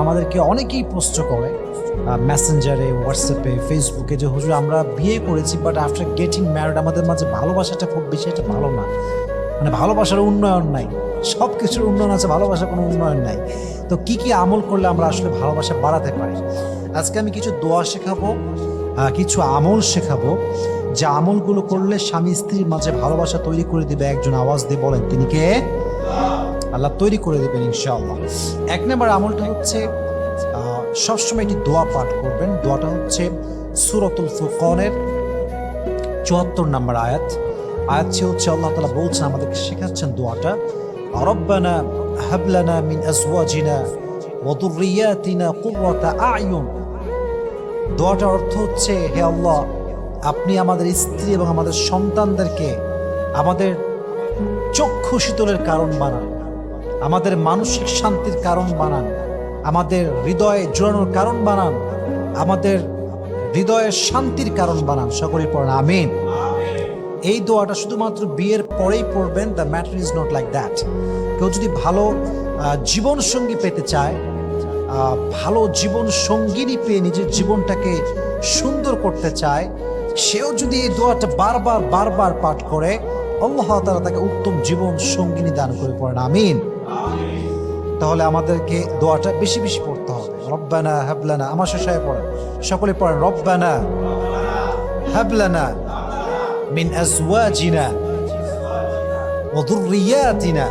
আমাদেরকে অনেকেই প্রশ্ন করে মেসেঞ্জারে, হোয়াটসঅ্যাপে, ফেসবুকে যে হুজুর আমরা বিয়ে করেছি বাট আফটার গেটিং ম্যারিড আমাদের মাঝে ভালোবাসাটা খুব বেশি এটা ভালো না, মানে ভালোবাসার উন্নয়ন নাই, সব কিছুর উন্নয়ন আছে, ভালোবাসার কোনো উন্নয়ন নাই। তো কি কি আমল করলে আমরা আসলে ভালোবাসা বাড়াতে পারি? আজকে আমি কিছু দোয়া শেখাবো, কিছু আমল শেখাবো, যে আমলগুলো করলে স্বামী স্ত্রীর মাঝে ভালোবাসা তৈরি করে দিবে। একজন আওয়াজ দিয়ে বলেন তিনি কে? আল্লাহ তৈরি করে দেবেন ইনশাআল্লাহ। এক নম্বর আমলটা হচ্ছে সবসময় একটি দোয়া পাঠ করবেন। দোয়াটা হচ্ছে সূরাতুল ফুরকানের ৭৪ নম্বর আয়াতটি হচ্ছে আল্লাহ তাআলা বলছেন, আমাদেরকে শেখাচ্ছেন দোয়াটা, রব্বানা হাব লানা মিন আজওয়াজিনা ওয়া যুররিয়াতিনা কুররাতা আ'য়ুন। দোয়াটার অর্থ হচ্ছে, হে আল্লাহ, আপনি আমাদের স্ত্রী এবং আমাদের সন্তানদেরকে আমাদের চক্ষু শীতলের কারণ বানান, আমাদের মানসিক শান্তির কারণ বানান, আমাদের হৃদয়ে জোড়ানোর কারণ বানান, আমাদের হৃদয়ের শান্তির কারণ বানান। সকলেই পড়েন আমিন। এই দোয়াটা শুধুমাত্র বিয়ের পরেই পড়বেন। The matter is not like that. কেউ যদি ভালো জীবন সঙ্গী পেতে চায়, ভালো জীবন সঙ্গিনী পেয়ে নিজের জীবনটাকে সুন্দর করতে চায়, সেও যদি এই দোয়াটা বারবার বারবার পাঠ করে, আল্লাহ তাআলা তাকে উত্তম জীবন সঙ্গিনী দান করে। পড়েন আমিন। তাহলে আমাদেরকে দোয়াটা বেশি বেশি পড়তে হবে। রব্বানা হাব লানা, আমার শেষে পড়েন, সকলে পড়েন, রব্বানা হাব লানা মিন আজওয়াজিনা ওয়া যুররিয়াতিনা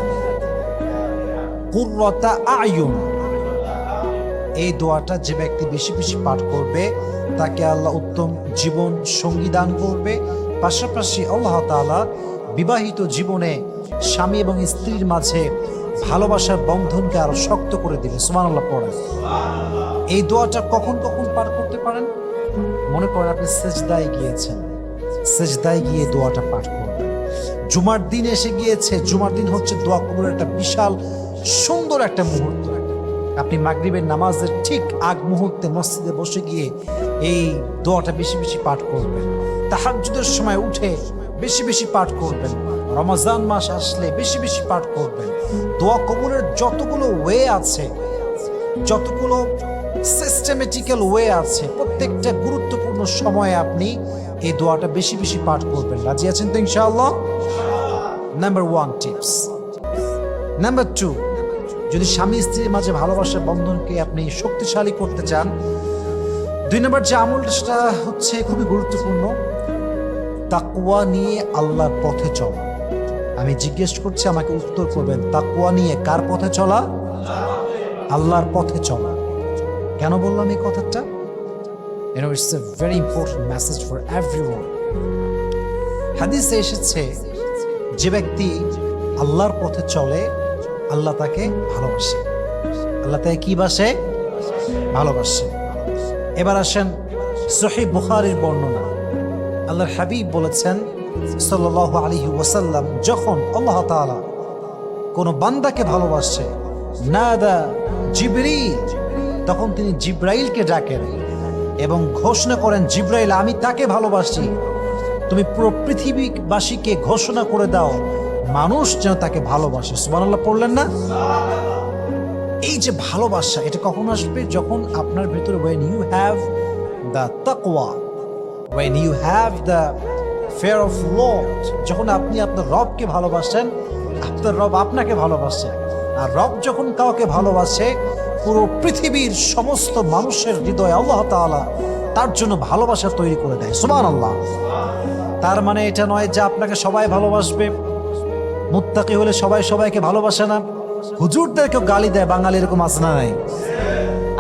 কুররাতা আ'য়ুন। এই দোয়াটা যে ব্যক্তি বেশি বেশি পাঠ করবে তাকে আল্লাহ উত্তম জীবন সঙ্গী দান করবে। পাশাপাশি আল্লাহ তাআলা বিবাহিত জীবনে স্বামী এবং স্ত্রীর মাঝে ভালোবাসার বন্ধনকে আরো শক্ত করে দিবে। সুবহানাল্লাহ পড়েন। এই দোয়াটা কখন কখন পাঠ করতে পারেন? মনে করেন আপনি সেজদায় গিয়েছেন, সেজদায় গিয়ে দোয়াটা পাঠ করবেন। জুমার দিন এসে গিয়েছে, জুমার দিন হচ্ছে দোয়া কবুলের একটা বিশাল সুন্দর একটা মুহূর্ত। আপনি মাগরিবের নামাজের ঠিক আগ মুহূর্তে মসজিদে বসে গিয়ে এই দোয়াটা বেশি বেশি পাঠ করবেন। তাহাজ্জুদের সময় উঠে বেশি বেশি পাঠ করবেন। রমজান মাস আসলে বেশি বেশি পাঠ করবেন। দোয়া কবুলের যতগুলো ওয়ে আছে, যতগুলো সিস্টেমেটিক্যাল ওয়ে আছে, প্রত্যেকটা গুরুত্বপূর্ণ সময়ে আপনি এই দোয়াটা বেশি বেশি পাঠ করবেন। রাজি আছেন তো ইনশাআল্লাহ? Number 1 tips. নাম্বার 2, যদি স্বামী স্ত্রীর মাঝে ভালোবাসার বন্ধনকে আপনি শক্তিশালী করতে চান, 2 নম্বর যে আমলটা হচ্ছে খুবই গুরুত্বপূর্ণ, তাকওয়া নিয়ে আল্লাহর পথে চলা। আমি জিজ্ঞেস করছি, আমাকে উত্তর করবেন, তাকওয়া নিয়ে কার পথে চলা? আল্লাহর পথে চলা। কেন বললাম এই কথাটা? It's a very important message for everyone. হাদিসে এসেছে, যে ব্যক্তি আল্লাহর পথে চলে আল্লাহ তাকে ভালোবাসে। আল্লাহ তাকে কি বাসে? ভালোবাসে। এবার আসেন সহিহ বুখারীর বর্ণনা। আল্লাহর হাবিব বলেছেন সাল্লাল্লাহু আলাইহি ওয়াসাল্লাম, যখন আল্লাহ তাআলা কোন বান্দাকে ভালোবাসে, নাদা জিবরিল, তখন তিনি জিব্রাইলকে ডাকেন এবং ঘোষণা করেন, জিব্রাইল, আমি তাকে ভালোবাসি, তুমি পুরো পৃথিবীবাসীকে ঘোষণা করে দাও মানুষ যেন তাকে ভালোবাসে। সুবহানাল্লাহ পড়লেন না? এই যে ভালোবাসা, এটা কখন আসবে? যখন আপনার ভিতরে when you have the taqwa, when you have the fear of Lord, যখন আপনি আপনার রবকে ভালোবাসেন, আপনার রব আপনাকে ভালোবাসে। আর রব যখন কাউকে ভালোবাসে, পুরো পৃথিবীর সমস্ত মানুষের হৃদয়ে আল্লাহ তাআলা তার জন্য ভালোবাসা তৈরি করে দেয়। সুবহানাল্লাহ। তার মানে এটা নয় যে আপনাকে সবাই ভালোবাসবে। মুত্তাকি হলে সবাই সবাইকে ভালোবাসে না। হুজুরদেরকেও গালি দেয় বাঙালি, এরকম আছে না নাই?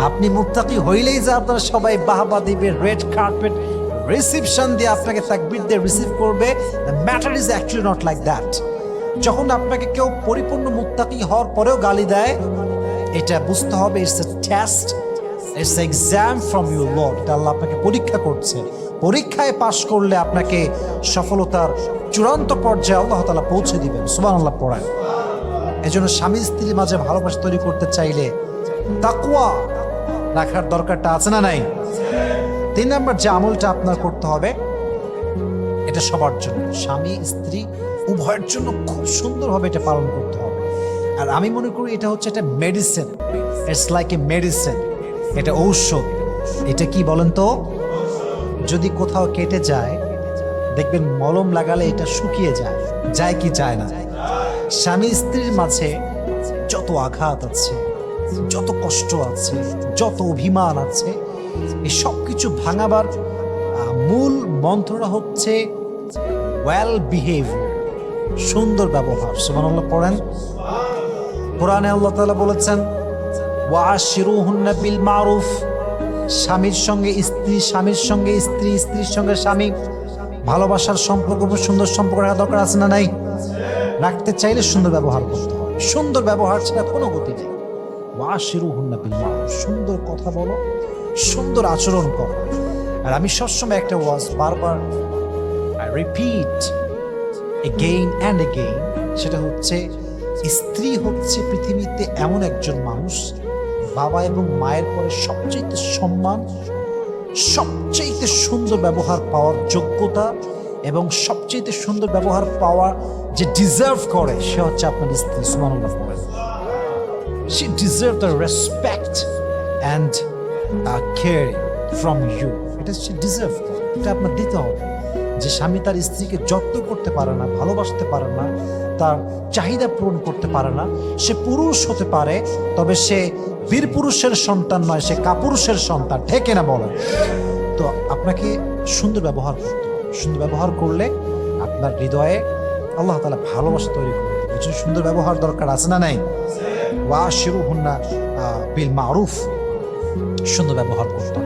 আপনি মুত্তাকি হইলেই যে আপনারা সবাই বাহবা দিবে, রেড কার্পেট রিসিপশন দিয়ে আপনাকে তাকবীর দিয়ে রিসিভ করবে, the matter is actually not like that. যখন আপনাকে কেউ পরিপূর্ণ মুত্তাকি হওয়ার পরেও গালি দেয়, এটা বুঝতে হবে it's a test, it's exam from your Lord. এটা আল্লাহ আপনাকে পরীক্ষা করছে। পরীক্ষায় পাশ করলে আপনাকে সফলতার চূড়ান্ত পর্যায়ে আল্লাহ তাআলা পৌঁছে দিবেন। সুবহানাল্লাহ পড়েন। এজন্য স্বামী স্ত্রীর মাঝে ভালোবাসা তৈরি করতে চাইলে তাকওয়া রাখার দরকারটা আছে না নাই? 3 নম্বর যে আমলটা আপনার করতে হবে, এটা সবার জন্য, স্বামী স্ত্রী উভয়ের জন্য খুব সুন্দরভাবে এটা পালন করতে হবে। আর আমি মনে করি এটা হচ্ছে একটা medicine, it's like a medicine, এটা ঔষধ। এটা কি বলেন তো? যদি কোথাও কেটে যায় দেখবেন মলম লাগালে এটা শুকিয়ে যায়, যায় কি যায় না? স্বামী স্ত্রীর মাঝে যত আঘাত আছে, যত কষ্ট আছে, যত অভিমান আছে, এই সব কিছু ভাঙাবার মূল মন্ত্রটা হচ্ছে ওয়েল বিহেভিয়ার, সুন্দর ব্যবহার। সুবহানাল্লাহ পড়েন। কোরআনে আল্লাহ তাআলা বলেছেন ওয়াশিরুহুন্না বিল মারুফ, স্বামীর সঙ্গে স্ত্রী, স্বামীর সঙ্গে স্ত্রী, স্ত্রীর সঙ্গে স্বামী, ভালোবাসার সম্পর্ক, সুন্দর সম্পর্ক রাখা দরকার আছে না নাই? রাখতে চাইলে সুন্দর ব্যবহার করতে হবে। সুন্দর ব্যবহার ছাড়া কোনো গতি নেই। ওয়াশিরুহুন্না বিল মারুফ, সুন্দর কথা বলো, সুন্দর আচরণ করো। আর আমি সবসময় একটা ওয়াজ বারবার রিপিট এগেইন অ্যান্ড এগেইন, সেটা হচ্ছে স্ত্রী হচ্ছে পৃথিবীতে এমন একজন মানুষ, বাবা এবং মায়ের পরে সবচেয়ে সম্মান, সবচেয়ে সুন্দর ব্যবহার পাওয়ার যোগ্যতা এবং সবচেয়ে সুন্দর ব্যবহার পাওয়া যে ডিজার্ভ করে সে হচ্ছে আপনার স্ত্রী। সুবহানাল্লাহ। She deserves the respect and care from you. এটা সে ডিজার্ভ করে, এটা আপনার দিতে হবে। যে স্বামী তার স্ত্রীকে যত্ন করতে পারে না, ভালোবাসতে পারে না, তার চাহিদা পূরণ করতে পারে না, সে পুরুষ হতে পারে তবে সে বীর পুরুষের সন্তান নয়, সে কাপুরুষের সন্তান। ঠিক না বলেন? তো আপনাকে সুন্দর ব্যবহার করতে হবে। সুন্দর ব্যবহার করলে আপনার হৃদয়ে আল্লাহ তাআলা ভালোবাসা তৈরি করবে। এর জন্য সুন্দর ব্যবহার দরকার আছে না নাই? ওয়াশিরুহুন্না বিল মারুফ, সুন্দর ব্যবহার করতে হবে।